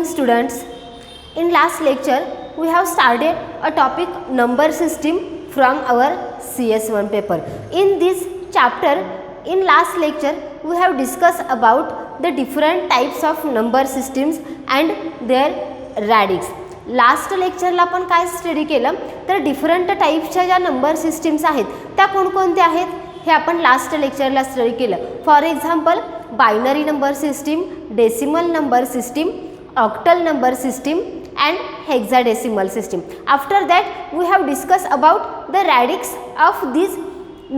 Students, in last lecture we have started a topic number system from our CS1 paper. In this chapter, in last lecture we have discussed about the different types of number systems and their radix. Last लेक्चरला आपण काय study केलं तर different टाईप्सच्या ज्या number systems आहेत त्या कोणकोणत्या आहेत हे आपण लास्ट लेक्चरला स्टडी केलं. For example binary number system, decimal number system, octal number system and hexadecimal system. After that we have discussed about the radix of this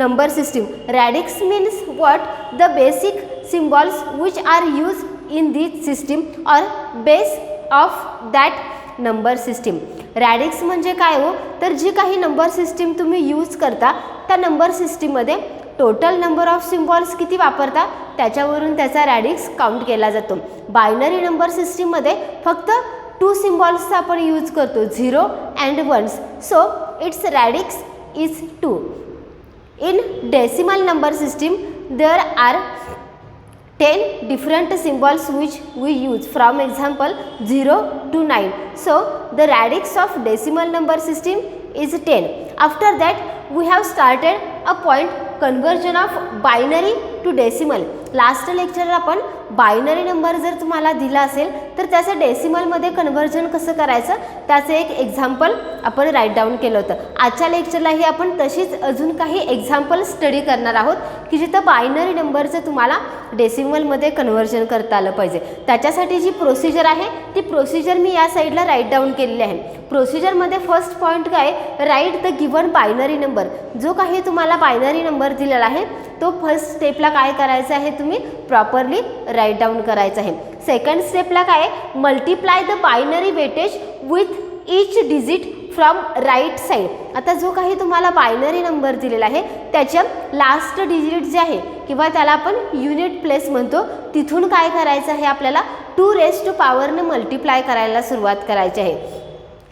number system. Radix means what? The basic symbols which are used in this system or base of that number system. रॅडिक्स म्हणजे काय हो तर जी काही number system तुम्ही use करता त्या number सिस्टीममध्ये total number of symbols किती वापरता त्याच्यावरून त्याचा रॅडिक्स काउंट केला जातो. बायनरी नंबर सिस्टीममध्ये फक्त 2 सिम्बॉल्सचा आपण यूज करतो, 0 and 1, so it's radix is 2. In decimal number system there are 10 different symbols which we use. From example 0 to 9. So the radix of decimal number system is 10. After that we have started a point conversion of binary to decimal. Last लेक्चरला आपण binary number जर तुम्हाला दिला असेल तर त्याचं डेसिमलमध्ये conversion कसं करायचं त्याचं एक एक्झाम्पल आपण राईट डाऊन केलं होतं. आजच्या लेक्चरलाही आपण तशीच अजून काही एक्झाम्पल स्टडी करणार आहोत की जिथं बायनरी नंबरचं तुम्हाला डेसिमलमध्ये कन्व्हर्जन करता आलं पाहिजे. त्याच्यासाठी जी प्रोसिजर आहे ती प्रोसिजर मी या साईडला राईट डाऊन केलेली आहे. प्रोसिजरमध्ये फर्स्ट पॉईंट काय, right the given binary number. जो काही तुम्हाला बायनरी नंबर दिलेला आहे तो फर्स्ट स्टेपला काय करायचं आहे तुम्ही प्रॉपरली राईट डाऊन करायचं आहे. सेकंड स्टेपला काय, multiply the binary weightage with each digit from right side. आता जो काही तुम्हाला बायनरी नंबर दिलेला आहे त्याच्या लास्ट डिजिट जे आहे किंवा त्याला आपण युनिट प्लेस म्हणतो तिथून काय करायचं आहे आपल्याला 2 raised to powerने मल्टिप्लाय करायला सुरुवात करायची आहे.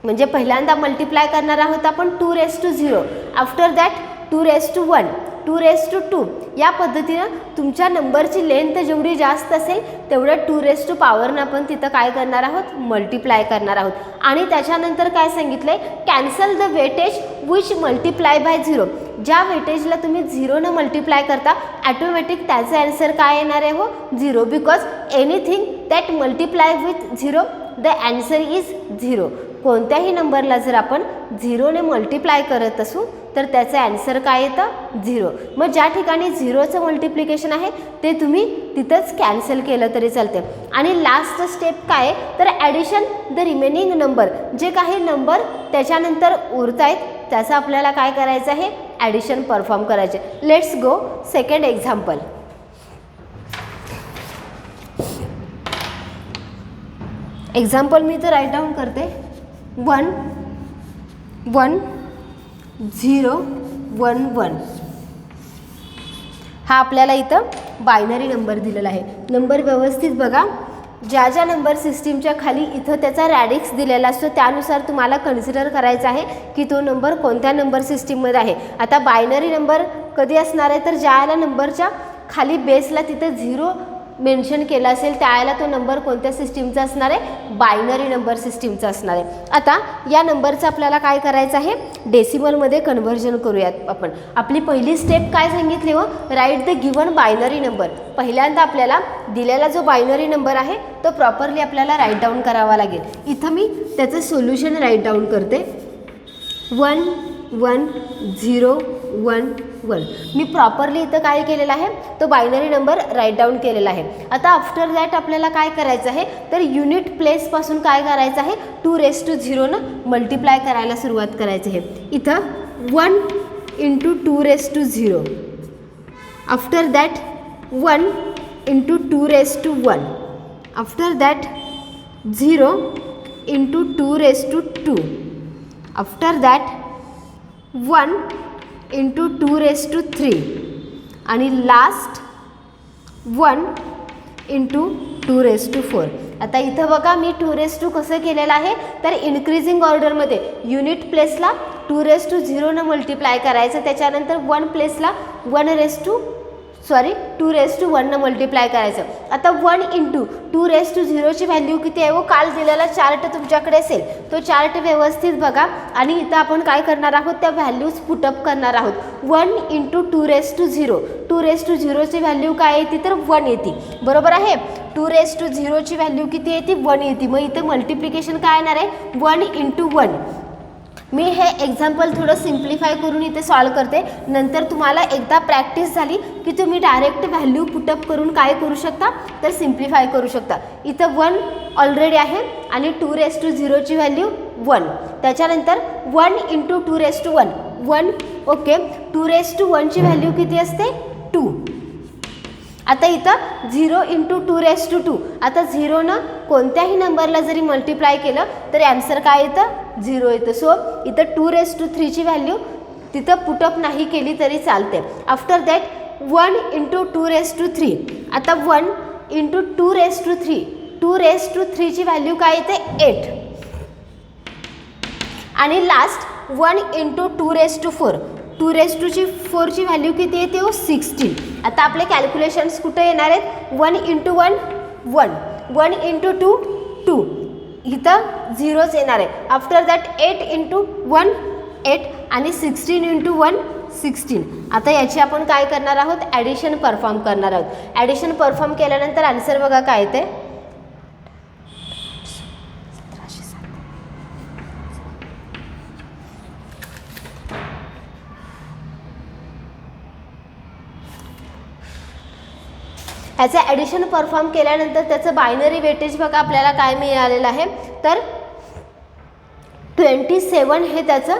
म्हणजे पहिल्यांदा मल्टिप्लाय करणार आहोत आपण 2 raised to 0, after that 2 raised to 1, 2 raised to 2. या पद्धतीनं तुमच्या नंबरची लेंथ जेवढी जास्त असेल तेवढं 2 raised to powerनं आपण तिथं काय करणार आहोत मल्टिप्लाय करणार आहोत. आणि त्याच्यानंतर काय सांगितलं आहे, cancel the weightage which multiply by 0. ज्या वेटेजला तुम्ही 0नं मल्टिप्लाय करता ॲटोमॅटिक त्याचं ॲन्सर काय येणार आहे हो 0, because anything that multiply with 0 the answer is 0. कोणत्याही नंबरला जर आपण 0ने मल्टिप्लाय करत असू तर त्याचं ॲन्सर काय येतं 0. मग ज्या ठिकाणी 0चं मल्टिप्लिकेशन आहे ते तुम्ही तिथंच कॅन्सल केलं तरी चालते. आणि लास्ट स्टेप काय तर ॲडिशन द रिमेनिंग नंबर. जे काही नंबर त्याच्यानंतर उरत आहेत त्याचं आपल्याला काय करायचं आहे ॲडिशन परफॉर्म करायचे. Let's go second example. Example मी तर राईट डाऊन करते 1 1 0 1 1. हा आपल्याला इथं बायनरी नंबर दिलेला आहे. नंबर व्यवस्थित बघा, ज्या ज्या नंबर सिस्टीमच्या खाली इथं त्याचा रॅडिक्स दिलेला असतो त्यानुसार तुम्हाला कन्सिडर करायचा आहे की तो नंबर कोणत्या नंबर सिस्टीममध्ये आहे. आता बायनरी नंबर कधी असणार आहे तर ज्याला नंबरच्या खाली बेसला तिथं 0 मेन्शन केला असेल त्यावेळेला तो नंबर कोणत्या सिस्टीमचा असणार आहे बायनरी नंबर सिस्टीमचा असणार आहे. आता या नंबरचं आपल्याला काय करायचं आहे डेसिमलमध्ये कन्व्हर्जन करूयात आपण. आपली पहिली स्टेप काय सांगितली हो, right the given binary number. पहिल्यांदा आपल्याला दिलेला जो बायनरी नंबर आहे तो प्रॉपरली आपल्याला राईट डाऊन करावा लागेल. इथं मी त्याचं सोल्युशन राईट डाऊन करते 1 1 0 1 1. मी प्रॉपरली इथं काय केलेलं आहे तो बायनरी नंबर राईट डाऊन केलेला आहे. आता आफ्टर दॅट आपल्याला काय करायचं आहे तर युनिट प्लेसपासून काय करायचं आहे 2 raised to 0नं मल्टिप्लाय करायला सुरुवात करायची आहे. इथं 1 into 2 raised to 0, after that 1 into 2 raised to 1, after that 0 into 2 raised to 2, after that 1 into 2 raised to 3 आणि लास्ट 1 into 2 raised to 4. आता इथं बघा मी 2 raised to कसं केलेलं आहे तर इन्क्रीजिंग ऑर्डरमध्ये युनिट प्लेसला 2 raised to 0नं मल्टिप्लाय करायचं, त्याच्यानंतर 1 प्लेसला 1 raised to सॉरी 2^1 न मल्टिप्लाय करायचं. आता 1 इंटू 2^0ची व्हॅल्यू किती आहे? वो काल दिलेला चार्ट तुमच्याकडे असेल, तो चार्ट व्यवस्थित बघा आणि इथं आपण काय करणार आहोत, त्या व्हॅल्यूज पुटअप करणार आहोत. 1 इंटू 2^0, 2^0ची व्हॅल्यू काय येते तर 1 येते, बरोबर आहे. 2^0ची व्हॅल्यू किती येते? 1 येते. मग इथे मल्टिप्लिकेशन काय येणार आहे? 1 इंटू 1. मी हे एक्झाम्पल थोडं सिम्प्लिफाय करून इथे सॉल्व करते. नंतर तुम्हाला एकदा प्रॅक्टिस झाली की तुम्ही डायरेक्ट व्हॅल्यू पुटअप करून काय करू शकता तर सिम्प्लिफाय करू शकता. इथं 1 ऑलरेडी आहे आणि 2^0ची व्हॅल्यू 1. त्याच्यानंतर 1 इंटू 2^1, 1. ओके, 2^1ची व्हॅल्यू किती असते? 2. आता इथं 0 इंटू 2^2. आता 0नं कोणत्याही नंबरला जरी मल्टिप्लाय केलं तरी आन्सर काय येतं? 0 येतं. सो इथं 2^3ची व्हॅल्यू तिथं पुटअप नाही केली तरी चालते. After that 1 into 2^3. आता 1 इंटू 2^3, 2^3ची व्हॅल्यू काय येते? 8. आणि लास्ट 1 इंटू 2^4, 2^4ची व्हॅल्यू किती येते? 16. आता आपले कॅल्क्युलेशन्स कुठे येणार आहेत? 1 इंटू 1 1, 1 इंटू 2 2, इथं 0च येणार आहे. आफ्टर दॅट 8 इंटू 1 8 आणि 16 इंटू 1 16. आता याची आपण काय करणार आहोत? ॲडिशन परफॉर्म करणार आहोत. ॲडिशन परफॉर्म केल्यानंतर आन्सर बघा काय येते. ह्याचं ॲडिशन परफॉर्म केल्यानंतर त्याचं बायनरी वेटेज बघा आपल्याला काय मिळालेलं आहे तर 27 हे त्याचं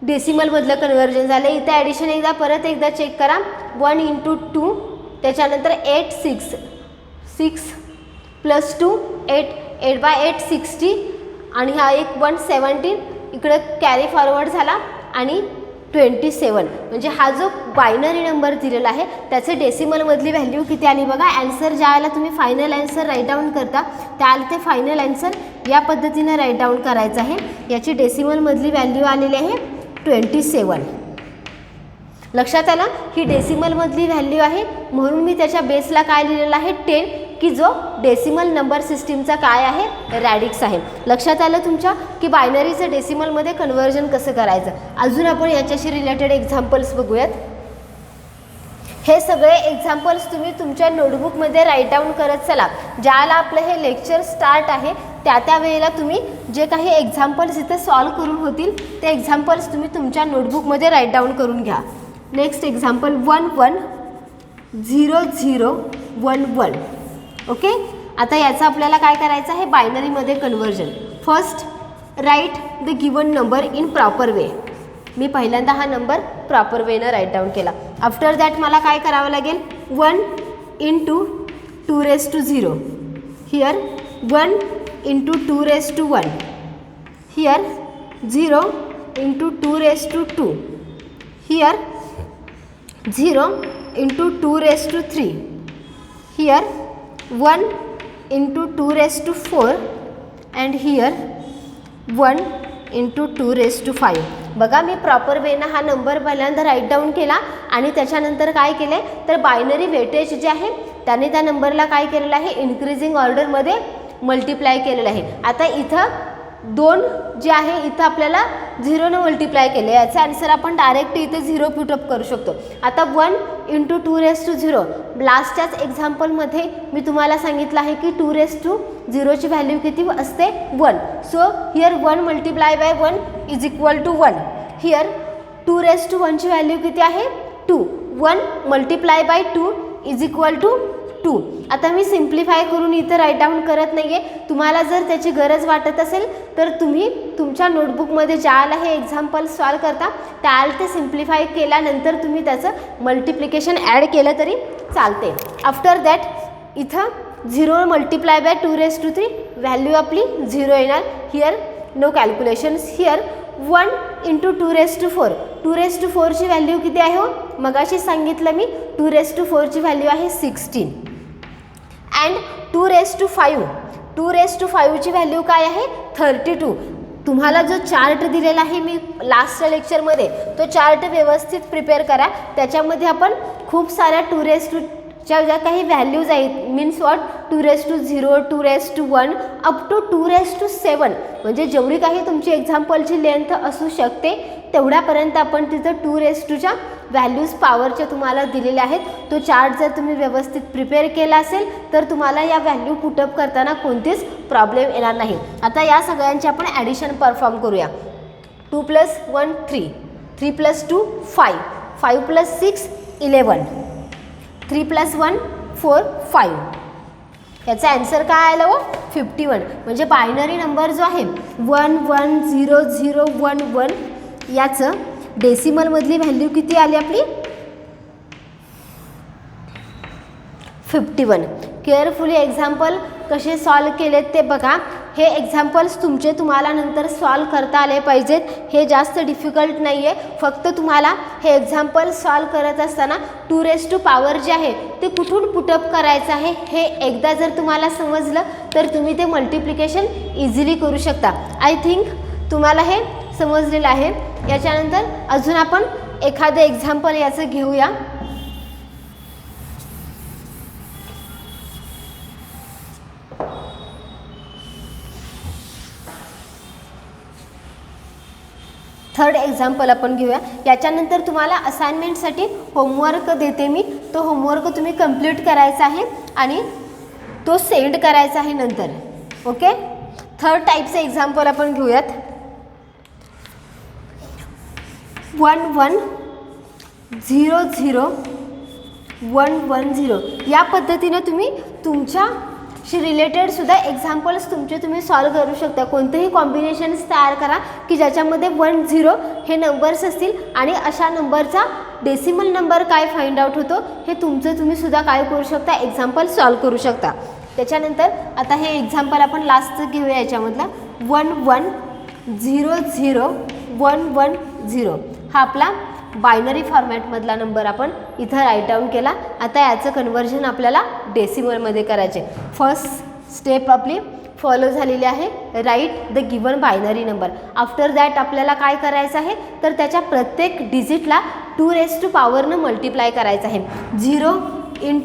डेसिमलमधलं कन्व्हर्जन झालं. इथं ॲडिशन एकदा परत एकदा चेक करा. 1 इंटू 2, त्याच्यानंतर 8 6 6 प्लस 2 8, 8/8 60 आणि हा एक 1 17 इकडं कॅरी फॉरवर्ड झाला आणि 27. म्हणजे हा जो बायनरी नंबर दिलेला आहे त्याचे डेसिमलमधली व्हॅल्यू किती आली बघा. ॲन्सर ज्यावेळेला तुम्ही फायनल ॲन्सर राईट डाऊन करता त्याला ते फायनल ॲन्सर या पद्धतीने राईट डाऊन करायचं आहे. याची डेसिमलमधली व्हॅल्यू आलेली आहे 27. लक्षात आलं? ही डेसिमलमधली व्हॅल्यू आहे म्हणून मी त्याच्या बेसला काय लिहिलेलं आहे 10, की जो डेसिमल नंबर सिस्टीमचा काय आहे? रॅडिक्स आहे. लक्षात आलं तुमच्या की बायनरीचं डेसिमलमध्ये कन्व्हर्जन कसं करायचं. अजून आपण याच्याशी रिलेटेड एक्झाम्पल्स बघूयात. हे सगळे एक्झाम्पल्स तुम्ही तुमच्या नोटबुकमध्ये राईट डाऊन करत चला. ज्याला आपलं हे लेक्चर स्टार्ट आहे त्या वेळेला तुम्ही जे काही एक्झाम्पल्स इथे सॉल्व करून होतील ते एक्झाम्पल्स तुम्ही तुमच्या नोटबुकमध्ये राईट डाऊन करून घ्या. Next example 1 1 0 0 1 1. ओके, आता याचं आपल्याला काय करायचं आहे? बायनरीमध्ये conversion. First write the given number in proper way. मी पहिल्यांदा हा नंबर प्रॉपर वेनं राईट डाऊन केला. आफ्टर दॅट मला काय करावं लागेल? 1 into 2^0. Here 1 into 2^1. Here 0 into 2^2. Here 0 into 2^3. Here 1 into 2^4 and here 1 into 2^5. बघा मी प्रॉपर वेनं हा नंबर पहिल्यांदा राईट डाऊन केला आणि त्याच्यानंतर काय केले तर बायनरी वेटेज जे आहे त्याने त्या नंबरला काय केलेलं आहे? इन्क्रीजिंग ऑर्डरमध्ये मल्टिप्लाय केलेलं आहे. आता इथं 2 जे आहे इथं आपल्याला 0ने मल्टिप्लाय केले. याचा आन्सर आपण डायरेक्ट इथे 0 पुटअप करू शकतो. आता 1 इंटू 2^0. लास्टच्याच एक्झाम्पलमध्ये मी तुम्हाला सांगितलं आहे की 2^0ची व्हॅल्यू किती असते? 1. So here 1 multiply by 1 is equal to 1. Here 2^1ची व्हॅल्यू किती आहे? 2. 1 multiply by 2 is equal to 2. आता मी सिम्प्लिफाय करून इथं राईट डाऊन करत नाही आहे. तुम्हाला जर त्याची गरज वाटत असेल तर तुम्ही तुमच्या नोटबुकमध्ये ज्याला हे एक्झाम्पल सॉल्व करता त्याला ते सिम्प्लिफाय केल्यानंतर तुम्ही त्याचं मल्टिप्लिकेशन ॲड केलं तरी चालते. आफ्टर दॅट इथं 0 मल्टिप्लाय बाय 2^3 व्हॅल्यू आपली 0 येणार. Here no calculations. Here 1 into 2^4. 2^4ची व्हॅल्यू किती आहे हो? मगाशी सांगितलं मी 2^4ची व्हॅल्यू आहे 16. अँड 2^5. 2^5ची व्हॅल्यू काय आहे? 32. तुम्हाला जो चार्ट दिलेला आहे मी लास्ट लेक्चरमध्ये, तो चार्ट व्यवस्थित प्रिपेअर करा. त्याच्यामध्ये आपण खूप साऱ्या 2 च्या ज्या काही व्हॅल्यूज आहेत, मीन्स वॉट 2⁻0, 2⁻1 अप टू 2⁻7, म्हणजे जेवढी काही तुमची एक्झाम्पलची लेंथ असू शकते तेवढ्यापर्यंत आपण तिथं 2⁻च्या व्हॅल्यूज पॉवरच्या तुम्हाला दिलेल्या आहेत. तो चार्ट जर तुम्ही व्यवस्थित प्रिपेअर केला असेल तर तुम्हाला या व्हॅल्यू पुटअप करताना कोणतेच प्रॉब्लेम येणार नाही. आता या सगळ्यांची आपण ॲडिशन परफॉर्म करूया. 2 + 1 3, 3 + 2 5, 5 + 6 11, 3 + 1 4 5. याचा ॲन्सर काय आलं हो 51. म्हणजे बायनरी नंबर जो आहे 1 1 0 0 1 1 याचं डेसिमलमधली व्हॅल्यू किती आली आपली 51. केअरफुली एक्झाम्पल कसे सॉल्व केलेत ते बघा. हे एक्झाम्पल्स तुम्हाला नंतर सॉल्व करता आले पाहिजेत. हे जास्त डिफिकल्ट नाही आहे. फक्त तुम्हाला हे एक्झाम्पल सॉल्व करत असताना 2⁻ जे आहे ते कुठून पुटअप करायचं आहे हे एकदा जर तुम्हाला समजलं तर तुम्ही ते मल्टिप्लिकेशन इझिली करू शकता. आय थिंक तुम्हाला हे समजलेलं आहे. याच्यानंतर अजून आपण एखादं एक्झाम्पल याचं घेऊया. थर्ड एक्झाम्पल आपण घेऊया. याच्यानंतर तुम्हाला असाइनमेंटसाठी होमवर्क देते मी. तो होमवर्क तुम्ही कंप्लीट करायचा आहे आणि तो सेंड करायचा आहे नंतर. ओके. थर्ड टाईपचं एक्झाम्पल आपण घेऊयात. 1 1 0 0 1 1 0 या पद्धतीने तुम्ही तुमच्याशी रिलेटेडसुद्धा एक्झाम्पल्स तुम्ही सॉल्व करू शकता. कोणतेही कॉम्बिनेशन्स तयार करा की ज्याच्यामध्ये 1 0 हे नंबर्स असतील आणि अशा नंबरचा डेसिमल नंबर काय फाइंड आउट होतो हे तुम्ही सुद्धा काय करू शकता एक्झाम्पल सॉल्व करू शकता. त्याच्यानंतर आता हे एक्झाम्पल आपण लास्टचं घेऊया. याच्यामधला 1 1 0 0 1 1 0 हा आपला बायनरी फॉर्मॅटमधला नंबर आपण इथं राईट डाऊन केला. आता याचं कन्व्हर्जन आपल्याला डेसिमलमध्ये करायचे. फर्स्ट स्टेप आपली फॉलो झालेली आहे. Right the given binary number. After that आपल्याला काय करायचं आहे तर त्याच्या प्रत्येक डिजिटला 2⁻ मल्टिप्लाय करायचं आहे. 0 ×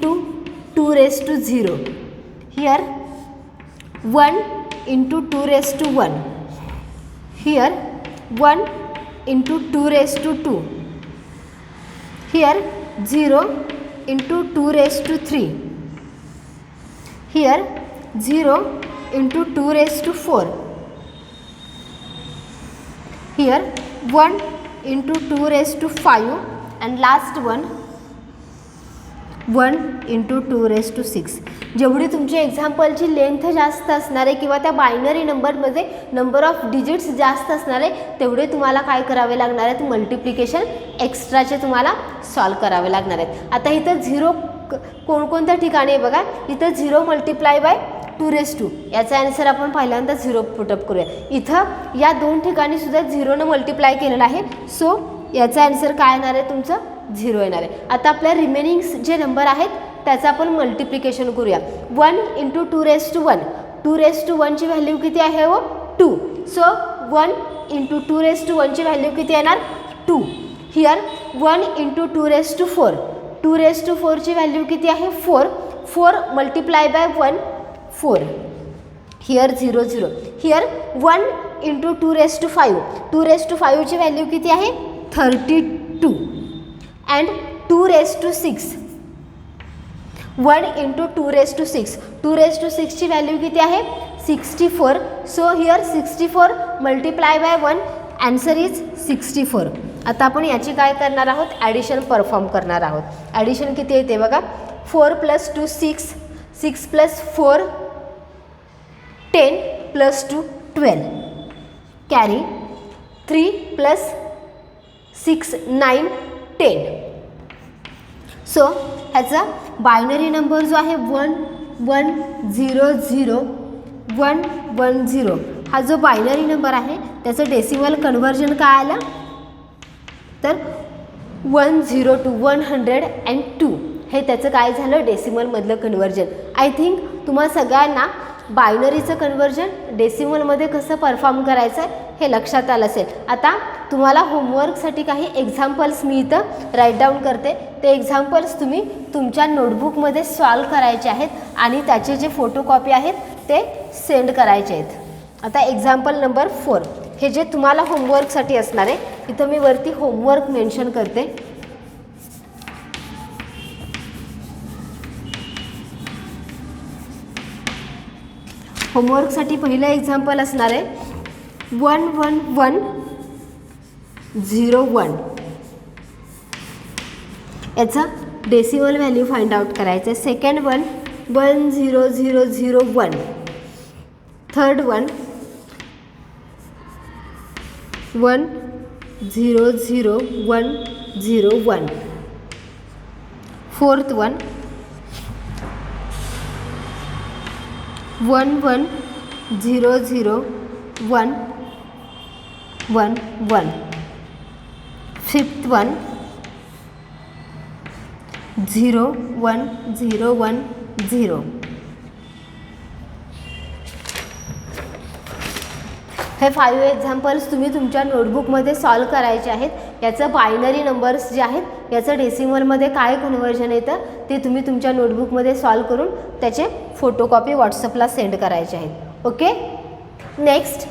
2⁻0 here 1 × 2⁻1 here 1 × 2⁻2 here 0 × 2⁻3 here 0 × 2⁻4 here 1 × 2⁻5 and last one 1 × 2⁻6. जेवढी तुमची एक्झाम्पलची लेंथ जास्त असणार आहे किंवा त्या बायनरी नंबरमध्ये नंबर ऑफ डिजिट्स जास्त असणार आहे तेवढे तुम्हाला काय करावे लागणार आहेत मल्टिप्लिकेशन एक्स्ट्राचे तुम्हाला सॉल्व करावे लागणार आहेत. आता इथं 0 कोणकोणत्या ठिकाणी आहे बघा. इथं 0 × 2⁻2 याचा आन्सर आपण पहिल्यांदा 0 पुटअप करूया. इथं या 2 ठिकाणी सुद्धा 0 मल्टिप्लाय केलेलं आहे. सो याचा आन्सर काय येणार आहे तुमचं 0 येणार आहे. आता आपल्या रिमेनिंग जे नंबर आहेत त्याचं आपण मल्टिप्लिकेशन करूया. 1 × 2⁻1 2⁻1 ची व्हॅल्यू किती आहे हो 2. सो 1 × 2⁻1 ची व्हॅल्यू किती येणार 2. हिअर 1 × 2⁻4 2⁻4 ची व्हॅल्यू किती आहे 4. 4 × 1 4 हिअर 0 0. हिअर 1 × 2⁻5 2⁻5 ची व्हॅल्यू किती आहे 32 अँड 2⁻6 1 × 2⁻6 2⁻6 ची व्हॅल्यू किती आहे 64. So here 64 × 1 answer is 64. आता आपण याची काय करणार आहोत ॲडिशन परफॉर्म करणार आहोत. ॲडिशन किती येते बघा. 4 + 2 6 6 + 4 10 + 2 12 कॅरी 3 + 6 9 10. सो ह्याचा बायनरी नंबर जो आहे 1 1 0 0 1 1 0 हा जो बायनरी नंबर आहे त्याचं डेसिमल कन्व्हर्जन काय आलं तर 102 102 हे त्याचं काय झालं डेसिमलमधलं कन्व्हर्जन. आय थिंक तुम्हाला सगळ्यांना बायनरीचं कन्व्हर्जन डेसिमलमध्ये कसं परफॉर्म करायचं आहे हे लक्षात आलं असेल. आता तुम्हाला होमवर्कसाठी काही एक्झाम्पल्स मी इथं राईट डाऊन करते. ते एक्झाम्पल्स तुम्ही तुमच्या नोटबुकमध्ये सॉल्व करायचे आहेत आणि त्याचे जे फोटोकॉपी आहेत ते सेंड करायचे आहेत. आता एक्झाम्पल नंबर 4 हे जे तुम्हाला होमवर्कसाठी असणार आहे, इथं मी वरती होमवर्क मेन्शन करते. होमवर्कसाठी पहिलं एक्झाम्पल असणार आहे 11101. याचं डेसिमल व्हॅल्यू फाइंड आउट करायचं आहे. Second one 10001. Third one 100101. Fourth one 11001111. Fifth one 01010. हे 5 एक्झाम्पल्स तुम्ही तुमच्या नोटबुकमध्ये सॉल्व करायचे आहेत. याचं बायनरी नंबर्स जे आहेत याचं डेसिमलमध्ये काय कन्व्हर्जन येतं ते तुम्ही तुमच्या नोटबुकमध्ये सॉल्व करून त्याचे फोटोकॉपी व्हॉट्सअपला सेंड करायचे आहेत. ओके. नेक्स्ट,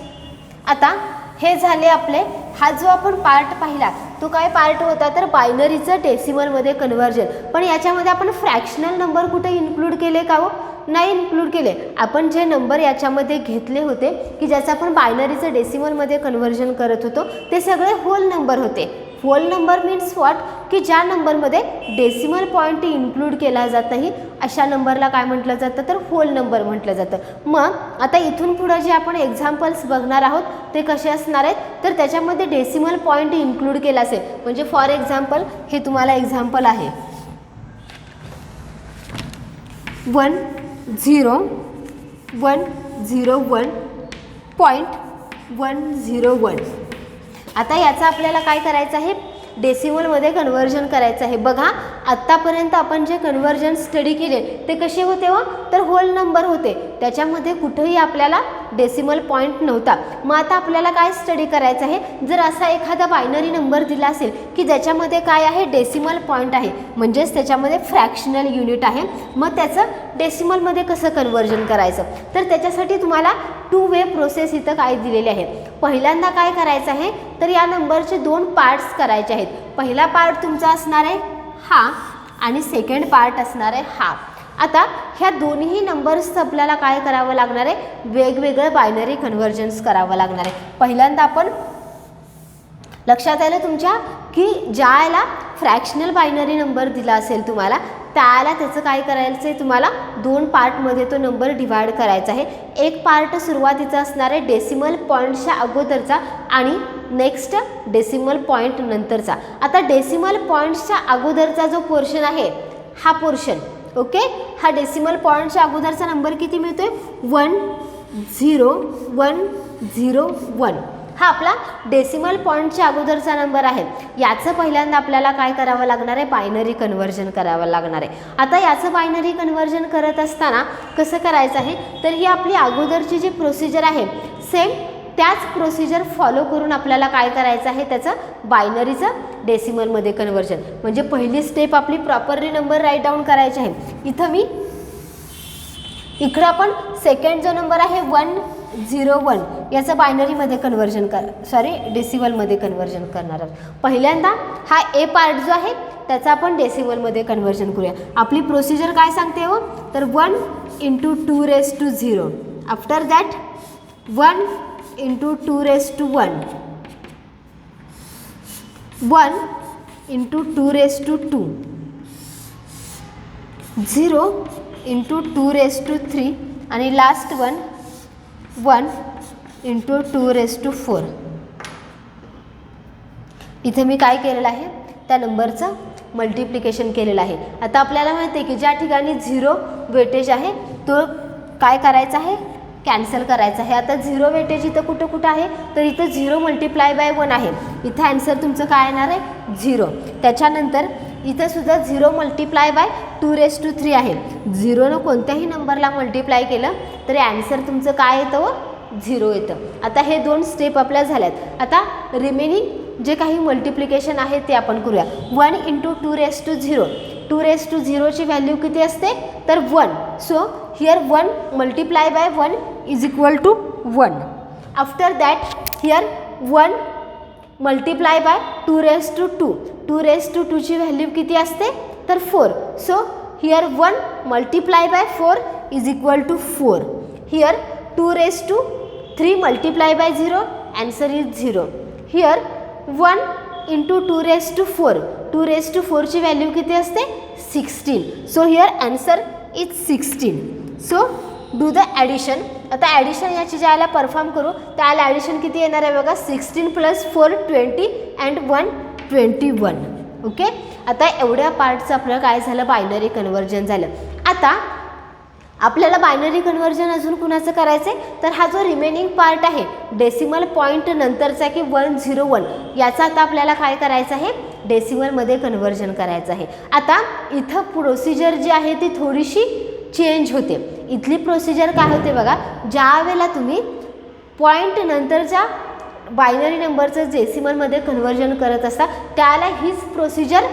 आता हे झाले आपले. हा जो आपण पार्ट पाहिला तो काय पार्ट होता तर बायनरीचं डेसिमलमध्ये कन्व्हर्जन. पण याच्यामध्ये आपण फ्रॅक्शनल नंबर कुठे इन्क्लूड केले का हो? नाही इन्क्लूड केले. आपण जे नंबर याच्यामध्ये घेतले होते की ज्याचं आपण बायनरीचं डेसिमलमध्ये कन्व्हर्जन करत होतो ते सगळे होल नंबर होते. होल नंबर मीन्स व्हॉट की ज्या नंबरमध्ये डेसिमल पॉईंट इन्क्लूड केला जात नाही अशा नंबरला काय म्हटलं जातं तर होल नंबर म्हटलं जातं. मग आता इथून पुढं जे आपण एक्झाम्पल्स बघणार आहोत ते कसे असणार आहेत तर त्याच्यामध्ये डेसिमल पॉईंट इन्क्लूड केला असेल. म्हणजे फॉर एक्झाम्पल हे तुम्हाला एक्झाम्पल आहे 10101.101. आता याचं आपल्याला काय करायचं आहे डेसिमलमध्ये कन्व्हर्जन करायचं आहे. बघा आत्तापर्यंत आपण जे कन्व्हर्जन स्टडी केले ते कसे होते व तर होल नंबर होते. त्याच्यामध्ये कुठेही आपल्याला डेसिमल पॉईंट नव्हता. मग आता आपल्याला काय स्टडी करायचं आहे जर असा एखादा बायनरी नंबर दिला असेल की ज्याच्यामध्ये काय आहे डेसिमल पॉईंट आहे म्हणजेच त्याच्यामध्ये फ्रॅक्शनल युनिट आहे. मग त्याचं डेसिमलमध्ये कसं कन्व्हर्जन करायचं तर त्याच्यासाठी तुम्हाला 2 वे प्रोसेस इथं काय दिलेली आहे. पहिल्यांदा काय करायचं आहे तर या नंबरचे 2 पार्ट्स करायचे आहेत. पहिला पार्ट तुमचा असणार आहे हा आणि सेकंड पार्ट असणार आहे हा. आता ह्या दोन्ही नंबर्सचं आपल्याला काय करावं लागणार आहे वेगवेगळं बायनरी कन्व्हर्जन्स करावं लागणार आहे. पहिल्यांदा आपण लक्षात आलं तुमच्या की ज्याला फ्रॅक्शनल बायनरी नंबर दिला असेल तुम्हाला त्याला त्याचं काय करायचं आहे तुम्हाला 2 पार्टमध्ये तो नंबर डिवाइड करायचा आहे. एक पार्ट सुरुवातीचा असणार आहे डेसिमल पॉईंटच्या अगोदरचा आणि नेक्स्ट डेसिमल पॉईंट नंतरचा. आता डेसिमल पॉईंट्सच्या अगोदरचा जो पोर्शन आहे हा पोर्शन ओके हा डेसिमल पॉईंटच्या अगोदरचा नंबर किती मिळतोय 10101. हा आपला डेसिमल पॉईंटच्या अगोदरचा नंबर आहे. याचं पहिल्यांदा आपल्याला काय करावं लागणार आहे बायनरी कन्व्हर्जन करावं लागणार आहे. आता याचं बायनरी कन्व्हर्जन करत असताना कसं करायचं आहे तर ही आपली अगोदरची जी प्रोसिजर आहे सेम त्याच प्रोसिजर फॉलो करून आपल्याला काय करायचं आहे त्याचं बायनरीचं डेसिमलमध्ये कन्व्हर्जन. म्हणजे पहिली स्टेप आपली प्रॉपरली नंबर राईट डाऊन करायचे आहे. इथं मी इकडं आपण सेकंड जो नंबर आहे 101 याचं बायनरीमध्ये कन्व्हर्जन डेसिमलमध्ये कन्व्हर्जन करणार आहोत. पहिल्यांदा हा ए पार्ट जो आहे त्याचा आपण डेसिमलमध्ये कन्व्हर्जन करूया. आपली प्रोसिजर काय सांगते हो तर 1 × 2⁻⁴. After that 1 × 2⁻1. 1 × 2⁻2. 0 × 2⁻3 आणि लास्ट 1 × 2⁻4. इथे मी काय केलेलं आहे त्या नंबरचं मल्टिप्लिकेशन केलेलं आहे. आता आपल्याला माहिती आहे की ज्या ठिकाणी 0 वेटेज आहे तो काय करायचा आहे कॅन्सल करायचा आहे. आता 0 वेटेज इथं कुठं आहे तर इथं 0 × 1 आहे. इथं आन्सर तुमचं काय येणार आहे 0. त्याच्यानंतर इथं सुद्धा 0 मल्टिप्लाय बाय 2⁻³ आहे. 0नं कोणत्याही नंबरला मल्टिप्लाय केलं तरी ॲन्सर तुमचं काय येतं व 0 येतं. आता हे 2 स्टेप आपल्या झाल्यात. आता रिमेनिंग जे काही मल्टिप्लिकेशन आहे ते आपण करूया. 1 × 2⁻0. 2⁻0ची व्हॅल्यू किती असते तर 1. So here 1 multiply by 1 is equal to 1. After that here 1 multiply by 2⁻². 2⁻²ची व्हॅल्यू किती असते तर 4. So here 1 multiply by 4 is equal to 4. Here 2⁻³ multiply by 0 answer is 0. Here 1 × 2⁻4. 2⁻4ची व्हॅल्यू किती असते 16. So here answer is 16. So do the addition. आता addition याची ज्याला परफॉर्म करू त्याला ॲडिशन किती येणार आहे बघा. 16 + 4 20 अँड 1 21. ओके. आता एवढ्या पार्टचं आपलं काय झालं बायनरी कन्व्हर्जन झालं. आता आपल्याला बायनरी कन्व्हर्जन अजून कुणाचं करायचं आहे तर हा जो रिमेनिंग पार्ट आहे डेसिमल पॉईंट नंतरचा की 101 याचा आता आपल्याला काय करायचं आहे डेसिमलमध्ये कन्व्हर्जन करायचं आहे. आता इथं प्रोसिजर जी आहे ती थोडीशी चेंज होते. इथली प्रोसिजर काय होते बघा. ज्या वेळेला तुम्ही पॉईंट नंतरच्या बायनरी नंबरचं डेसिमलमध्ये कन्व्हर्जन करत असता त्याला हीच प्रोसिजर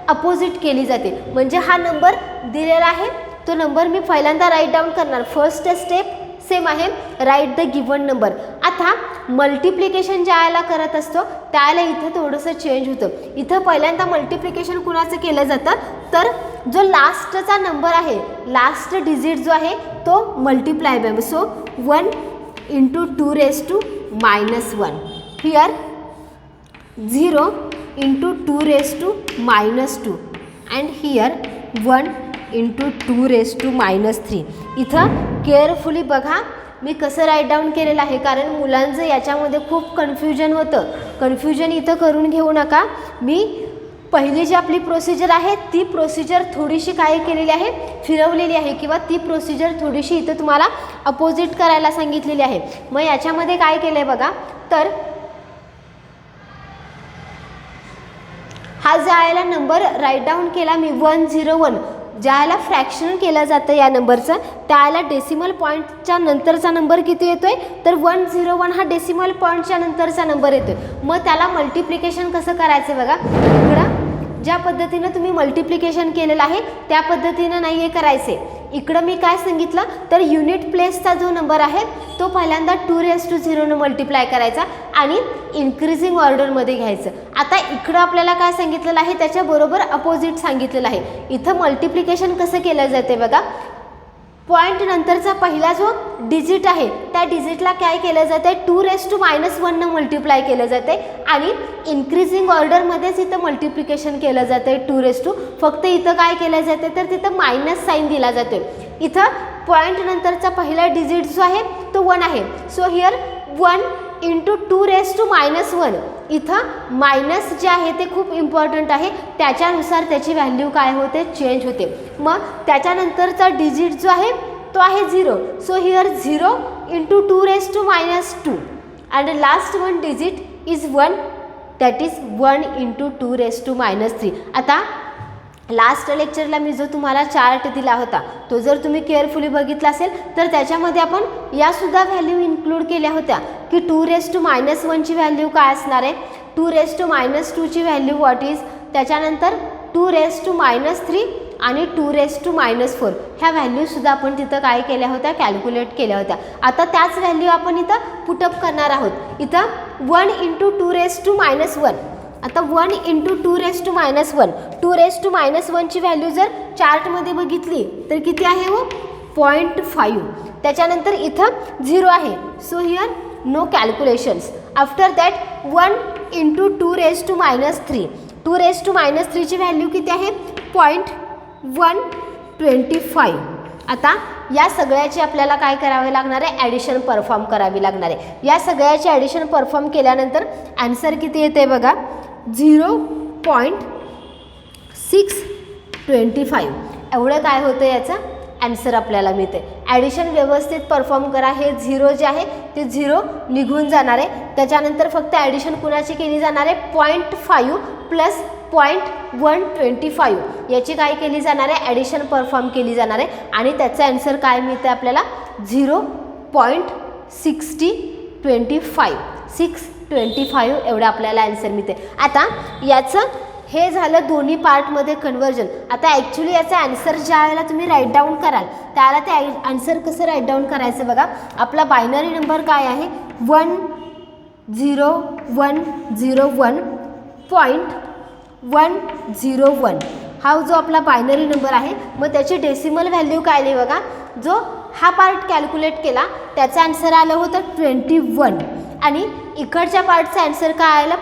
अपोजिट केली जाते. म्हणजे हा नंबर दिलेला आहे तो नंबर मी पहिल्यांदा राईट डाऊन करणार. फर्स्ट स्टेप सेम आहे राईट द गिवन नंबर. आता मल्टिप्लिकेशन ज्याला करत असतो त्याला इथं थोडंसं चेंज होतं. इथं पहिल्यांदा मल्टिप्लिकेशन कुणाचं केलं जातं तर जो लास्टचा नंबर आहे लास्ट डिजिट जो आहे तो multiply by. So 1 × 2⁻⁻1. Here 0 × 2⁻2 and here 1 × 2⁻3. इथं केअरफुली बघा मी कसं राईट डाऊन केलेलं आहे कारण मुलांचं याच्यामध्ये खूप कन्फ्युजन होतं. कन्फ्युजन इथं करून घेऊ नका. मी पहिली जी आपली प्रोसिजर आहे ती प्रोसिजर थोडीशी काय केलेली आहे फिरवलेली आहे किंवा ती प्रोसिजर थोडीशी इथं तुम्हाला अपोजिट करायला सांगितलेली आहे. मग याच्यामध्ये काय केलं आहे बघा तर हा ज्याला नंबर राईट डाऊन केला मी 101 ज्याला फ्रॅक्शन केलं जातं या नंबरचं त्याला डेसिमल पॉईंटच्या नंतरचा नंबर किती येतोय तर 101 हा डेसिमल पॉईंटच्या नंतरचा नंबर येतोय. मग त्याला मल्टिप्लिकेशन कसं करायचं बघा. इकडं ज्या पद्धतीनं तुम्ही मल्टिप्लिकेशन केलेलं आहे त्या पद्धतीनं नाही हे करायचे. इकडं मी काय सांगितलं तर युनिट प्लेसचा जो नंबर आहे तो पहिल्यांदा 2⁻0 मल्टिप्लाय करायचा आणि इन्क्रीजिंग ऑर्डरमध्ये घ्यायचं. आता इकडं आपल्याला काय सांगितलेलं आहे त्याच्याबरोबर अपोजिट सांगितलेलं आहे. इथं मल्टिप्लिकेशन कसं केलं जाते बघा. पॉईंट नंतरचा पहिला जो डिजिट आहे त्या डिजिटला काय केलं जाते 2⁻1 मल्टिप्लाय केलं जाते आणि इन्क्रीजिंग ऑर्डरमध्येच इथं मल्टिप्लिकेशन केलं जाते 2 फक्त इथं काय केलं जाते तर तिथं मायनस साईन दिला जातो. इथं पॉईंट नंतरचा पहिला डिजिट जो आहे तो 1 आहे. So here 1 × 2⁻1. इथं मायनस जे आहे ते खूप इम्पॉर्टंट आहे त्याच्यानुसार त्याची व्हॅल्यू काय होते चेंज होते. मग त्याच्यानंतरचा डिजिट जो आहे तो आहे 0. So here 0 × 2⁻2 and last one digit is 1 that is 1 × 2⁻3. आता लास्ट लेक्चरला मी जो तुम्हाला चार्ट दिला होता तो जर तुम्ही केअरफुली बघितला असेल तर त्याच्यामध्ये आपण यासुद्धा व्हॅल्यू इन्क्लूड केल्या होत्या की 2⁻1ची व्हॅल्यू काय असणार आहे 2⁻2ची व्हॅल्यू व्हॉट इज त्याच्यानंतर 2⁻3 आणि 2⁻4 ह्या व्हॅल्यूसुद्धा आपण तिथं काय केल्या होत्या कॅल्क्युलेट केल्या होत्या. आता त्याच व्हॅल्यू आपण इथं पुटअप करणार आहोत. इथं 1 × 2⁻1. आता 1 × 2⁻1 2⁻1ची व्हॅल्यू जर चार्टमध्ये बघितली तर किती आहे हो 0.5. त्याच्यानंतर इथं 0 आहे. So here no calculations. After that 1 × 2⁻3. 2⁻3ची व्हॅल्यू किती आहे 0.125. आता या सगळ्याची आपल्याला काय करावे लागणार आहे ॲडिशन परफॉर्म करावी लागणार आहे. या सगळ्याची ॲडिशन परफॉर्म केल्यानंतर आन्सर किती येते बघा 0.625 एवढं काय होतं याचं ॲन्सर आपल्याला मिळते. ॲडिशन व्यवस्थित परफॉर्म करा. हे 0 जे आहे ते 0 निघून जाणार आहे. त्याच्यानंतर फक्त ॲडिशन कुणाची केली जाणार आहे, 0.5 प्लस 0.125 याची काय केली जाणार आहे, ॲडिशन परफॉर्म केली जाणार आहे आणि त्याचं ॲन्सर काय मिळते आपल्याला 625 एवढं आपल्याला ॲन्सर मिळते. आता याचं हे झालं दोन्ही पार्टमध्ये कन्वर्जन. आता ॲक्च्युली याचा ॲन्सर ज्या वेळेला तुम्ही राईट डाऊन कराल त्याला ते ॲन्सर कसं राईट डाऊन करायचं बघा. आपला बायनरी नंबर काय आहे 10101.101 हा जो आपला बायनरी नंबर आहे. मग त्याची डेसिमल व्हॅल्यू काय आली बघा. जो हा पार्ट कॅल्क्युलेट केला त्याचं ॲन्सर आलं होतं 21 आणि इकडच्या पार्टचं ॲन्सर काय आलं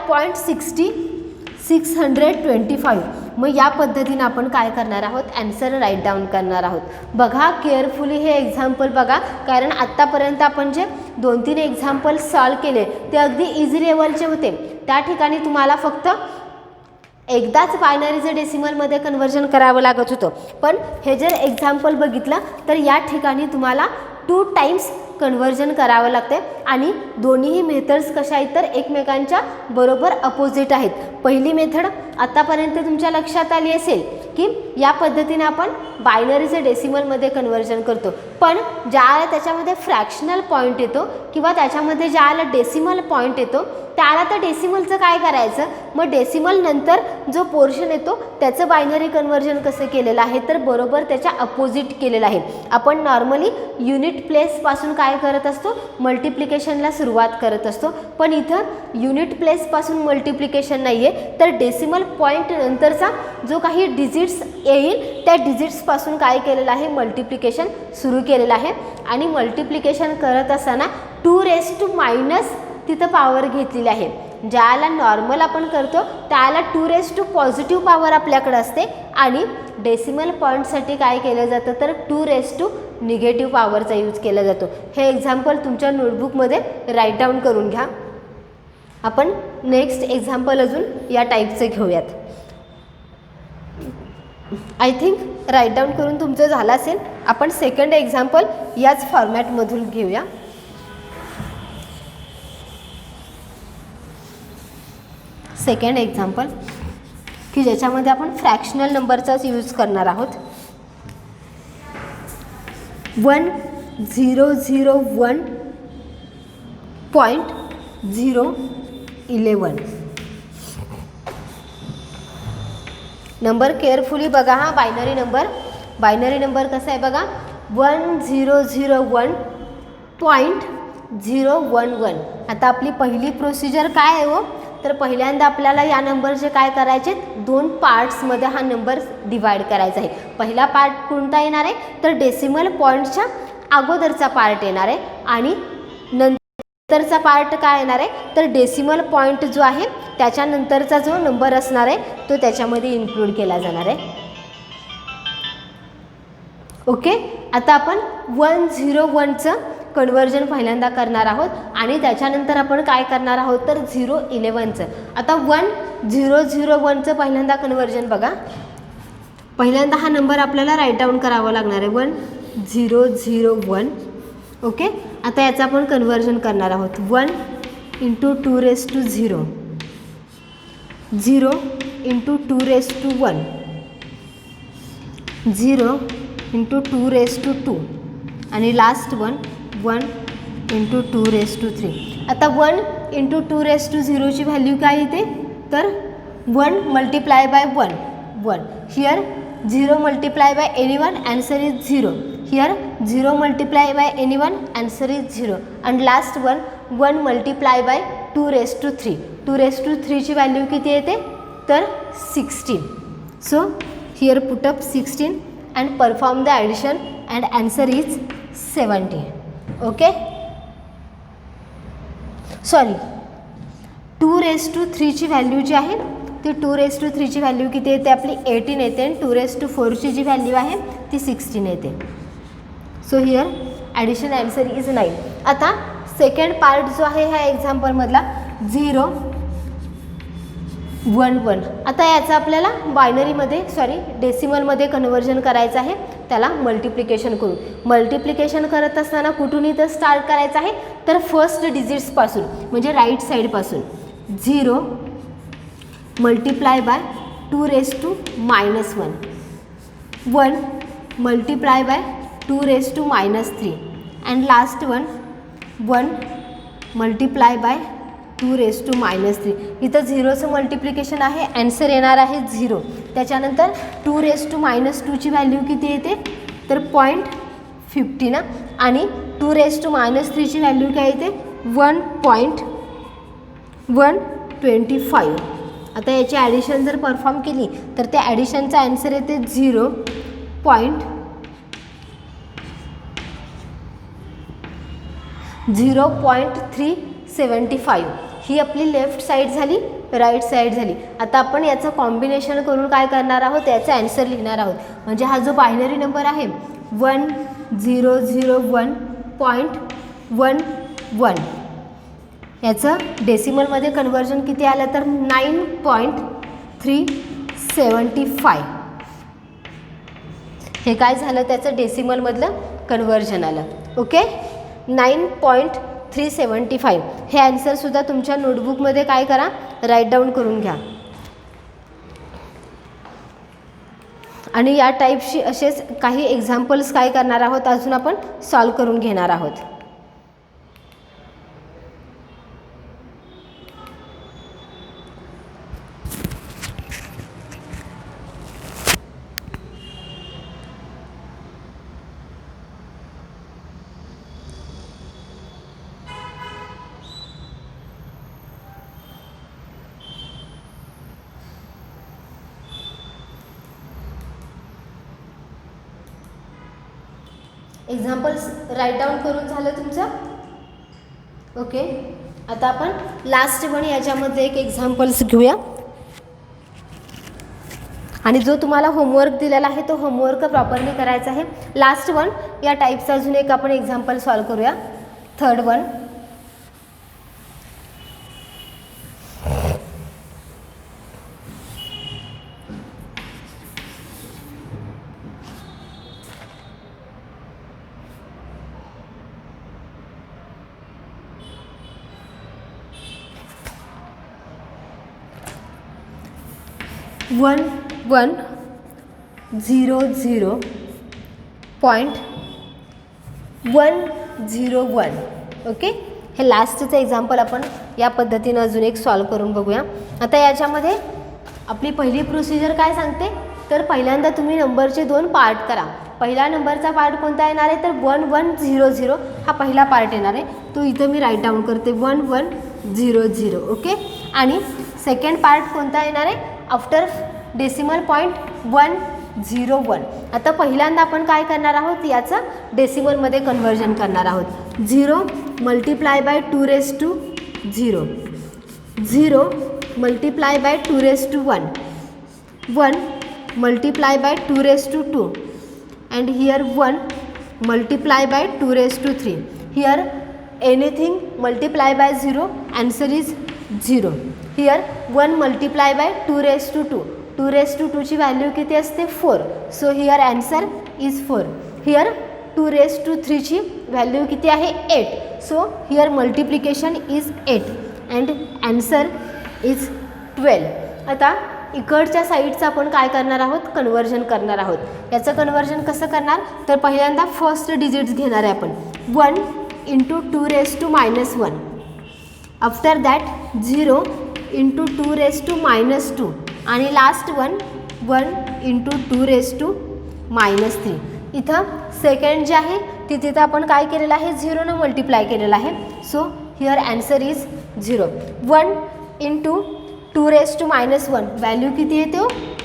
625. मग या पद्धतीने आपण काय करणार आहोत, ॲन्सर राईट डाऊन करणार आहोत. बघा केअरफुली हे एक्झाम्पल बघा, कारण आत्तापर्यंत आपण जे 2-3 एक्झाम्पल सॉल्व केले ते अगदी इझी लेवलचे होते. त्या ठिकाणी तुम्हाला फक्त एकदाच बायनरीचं डेसिमलमध्ये कन्वर्जन करावं लागत होतं. पण हे जर एक्झाम्पल बघितलं तर या ठिकाणी तुम्हाला 2 टाइम्स कन्वर्जन करावं लागते आणि दोन्हीही मेथड्स कशा आहेत तर एकमेकांच्या बरोबर अपोजिट आहेत. पहिली मेथड आतापर्यंत तुमच्या लक्षात आली असेल की या पद्धतीने आपण बायनरीचे डेसिमलमध्ये कन्वर्जन करतो. पण ज्याला त्याच्यामध्ये फ्रॅक्शनल पॉईंट येतो किंवा त्याच्यामध्ये ज्याला डेसिमल पॉईंट येतो त्याला तर डेसिमलचं काय करायचं, मग डेसिमल नंतर जो पोर्शन येतो त्याचं बायनरी कन्वर्जन कसं केलेलं आहे तर बरोबर त्याच्या अपोजिट केलेलं आहे. आपण नॉर्मली युनिट प्लेसपासून काय करत असतो, मल्टिप्लिकेशनला सुरुवात करत असतो. पण इथं युनिट प्लेसपासून मल्टिप्लिकेशन नाही आहे तर डेसिमल पॉईंट नंतरचा जो काही डिजिट्स येईल त्या डिजिट्सपासून काय केलेलं आहे, मल्टिप्लिकेशन सुरू केलेलं आहे. आणि मल्टिप्लिकेशन करत असताना 2⁻⁻ तिथं पॉवर घेतलेली आहे. ज्याला नॉर्मल आपण करतो त्याला 2 पॉझिटिव्ह पॉवर आपल्याकडे असते आणि डेसिमल पॉईंटसाठी काय केलं जातं तर 2 निगेटिव्ह पॉवरचा यूज केला जातो. हे एक्झाम्पल तुमच्या नोटबुकमध्ये राईट डाऊन करून घ्या. आपण नेक्स्ट एक्झाम्पल अजून या टाईपचे घेऊयात. आय थिंक राईट डाऊन करून तुमचं झालं असेल. आपण सेकंड एक्झाम्पल याच फॉर्मॅटमधून घेऊया. सेकंड एक्झाम्पल की ज्याच्यामध्ये आपण फ्रॅक्शनल नंबरचाच यूज करणार आहोत. 1001.011 नंबर केअरफुली बघा. हा बायनरी नंबर कसा आहे बघा 1001.011. आता आपली पहिली प्रोसिजर काय आहे हो तर पहिल्यांदा आपल्याला या नंबरचे काय करायचे 2 पार्ट्समध्ये हा नंबर डिवाइड करायचा आहे. पहिला पार्ट कोणता येणार आहे तर डेसिमल पॉईंटच्या अगोदरचा पार्ट येणार आहे आणि नंतरचा पार्ट काय येणार आहे तर डेसिमल पॉईंट जो आहे त्याच्यानंतरचा जो नंबर असणार आहे तो त्याच्यामध्ये इन्क्लूड केला जाणार आहे. ओके. आता आपण 101चं कन्वर्जन पहिल्यांदा करणार आहोत आणि त्याच्यानंतर आपण काय करणार आहोत तर 011चं. आता 1001चं पहिल्यांदा कन्वर्जन बघा. पहिल्यांदा हा नंबर आपल्याला राईट डाऊन करावा लागणार आहे 1001. ओके. आता याचं आपण कन्वर्जन करणार आहोत 1 × 2⁻0 0 × 2⁻1 0 × 2⁻2 आणि लास्ट 1 × 2⁻3. आता 1 × 2⁻0ची व्हॅल्यू काय येते तर 1 × 1 here 0 × anyone answer is 0. Here 0 × anyone answer is 0 and last 1 × 2⁻3. 2⁻3 ची व्हॅल्यू किती येते तर 16. So here put up 16 and perform the addition and answer is 70. Okay. Sorry 2⁻3 ची व्हॅल्यू जी आहे ती 2⁻3 ची व्हॅल्यू किती येते आपली 18 येते आणि 2⁻4 ची जी व्हॅल्यू आहे ती 16 येते. So here addition answer is 9. आता सेकंड पार्ट जो आहे ह्या एक्झाम्पलमधला 011. आता याचं आपल्याला बायनरीमध्ये डेसिमलमध्ये कन्वर्जन करायचं आहे. त्याला मल्टिप्लिकेशन करू. मल्टिप्लिकेशन करत असताना कुठून इथं स्टार्ट करायचं आहे तर फर्स्ट डिजिट्सपासून म्हणजे राईट साईडपासून. 0 multiply by 2 raise to minus 1, 1 multiply by 2 raise to minus 3 and last one 1 multiply by 2 raise to minus 3. इथं झिरोचं मल्टिप्लिकेशन आहे, ॲन्सर येणार आहे 0. त्याच्यानंतर 2 रेज टू मायनस 2ची व्हॅल्यू किती येते तर 0.50 ना, आणि 2 रेज टू मायनस 3ची व्हॅल्यू काय येते 1.125. आता याची ॲडिशन जर परफॉर्म केली तर त्या ॲडिशनचा ॲन्सर येते 0.375. ही आपली लेफ्ट साईड झाली, राईट साईड झाली. आता आपण याचं कॉम्बिनेशन करून काय करणार आहोत, याचा ॲन्सर लिहिणार आहोत. म्हणजे हा जो बायनरी नंबर आहे 1001.11 याचं डेसिमलमध्ये कन्वर्जन किती आलं तर 9.375. हे काय झालं त्याचं डेसिमलमधलं कन्वर्जन आलं. ओके, 9.375. हे ॲन्सरसुद्धा तुमच्या नोटबुकमध्ये काय करा, राईट डाऊन करून घ्या. आणि या टाईपशी असेच काही एक्झाम्पल्स काय करणार आहोत अजून आपण सॉल्व करून घेणार आहोत. एक्झाम्पल्स राईट डाऊन करून झालं तुमचं. ओके, आता आपण लास्ट वन याच्यामध्ये एक एक्झाम्पल्स घेऊया. आणि जो तुम्हाला होमवर्क दिलेला आहे तो होमवर्क प्रॉपरली करायचा आहे. लास्ट वन या टाईपचा अजून एक आपण एक्झाम्पल सॉल्व करूया. Third one. वन 100.101. ओके, हे लास्टचं एक्झाम्पल आपण या पद्धतीनं अजून एक सॉल्व करून बघूया. आता याच्यामध्ये आपली पहिली प्रोसिजर काय सांगते तर पहिल्यांदा तुम्ही नंबरचे 2 पार्ट करा. पहिला नंबरचा पार्ट कोणता येणार आहे तर 1100 हा पहिला पार्ट येणार आहे, तो इथं मी राईट डाऊन करते 1100. ओके, आणि सेकंड पार्ट कोणता येणार आहे आफ्टर डेसिमल पॉईंट 101. आता पहिल्यांदा आपण काय करणार आहोत याचं डेसिमलमध्ये कन्वर्जन करणार आहोत. 0 multiply by 2 raise to 0, 0 multiply by 2 raise to 1, 1 multiply by 2 raise to 2 and here 1 multiply by 2 raised to 3. Here anything multiply by 0, answer is 0. Here 1 multiply by 2 raised to 2, 2 raised to 2 ची value किती असते 4, so here answer is 4. Here 2 raised to 3 ची value किती आहे 8, so here multiplication is 8 and answer is 12. आता इकडच्या साईडचं आपण काय करणार आहोत कन्वर्जन करणार आहोत. याचं कन्वर्जन कसं करणार तर पहिल्यांदा फर्स्ट डिजिट्स घेणार आहे आपण 1 into 2 raise to minus 1. After that 0 into 2 raise to minus 2 आणि last 1 into 2 raise to minus 3. इथं सेकंड जे आहे तिथं आपण काय केलेलं आहे 0 मल्टिप्लाय केलेलं आहे, so here answer is 0. 1 into 2 raise to minus 1 value किती येते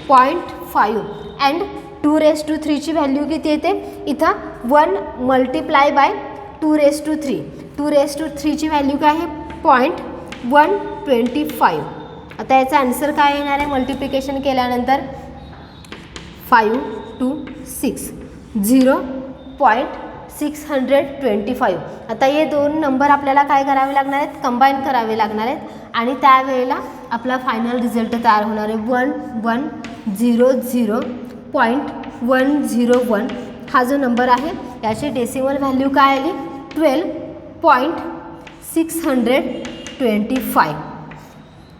0.5 अँड 2 रेज टू 3 ची व्हॅल्यू किती येते इथं 1 multiply by 2 raise to 3, 2 raise to 3 ची व्हॅल्यू काय आहे 0.125. आता याचा आन्सर काय येणार आहे मल्टिप्लिकेशन केल्यानंतर 5 to 6 0.625. आता हे दोन नंबर आपल्याला काय करावे लागणार आहेत कंबाईन करावे लागणार आहेत आणि त्यावेळेला आपला फायनल रिझल्ट तयार होणार आहे 1100.101 हा जो नंबर आहे याची डेसिमल व्हॅल्यू काय आली 12.625.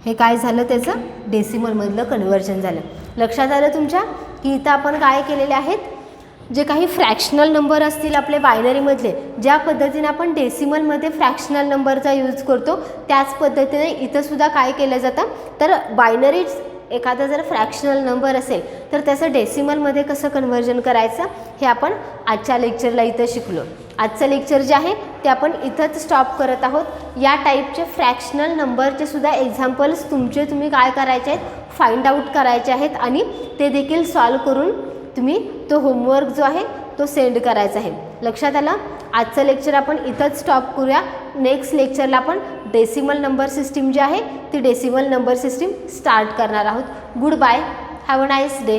हे काय झालं त्याचं डेसिमलमधलं कन्व्हर्जन झालं. लक्षात आलं तुमच्या की इथं आपण काय केलेले आहेत, जे काही फ्रॅक्शनल नंबर असतील आपले बायनरीमधले, ज्या पद्धतीने आपण डेसिमलमध्ये फ्रॅक्शनल नंबरचा यूज करतो त्याच पद्धतीने इथंसुद्धा काय केलं जातं, तर बायनरीज एखादा जर फ्रॅक्शनल नंबर असेल तर त्याचं डेसिमलमध्ये कसं कन्व्हर्जन करायचं हे आपण आजच्या लेक्चरला इथं शिकलो. आजचं लेक्चर जे आहे ते आपण इथंच स्टॉप करत आहोत. या टाईपचे फ्रॅक्शनल नंबरचे सुद्धा एक्झाम्पल्स तुम्ही काय करायचे आहेत, फाइंड आउट करायचे आहेत आणि ते देखील सॉल्व करून तुम्ही तो होमवर्क जो आहे तो सेंड करायचा आहे. लक्षात आलं. आजचं लेक्चर आपण इथंच स्टॉप करूया. नेक्स्ट लेक्चरला आपण डेसिमल नंबर सिस्टीम जी आहे ती डेसिमल नंबर सिस्टीम स्टार्ट करणार आहोत. Goodbye, have a nice day.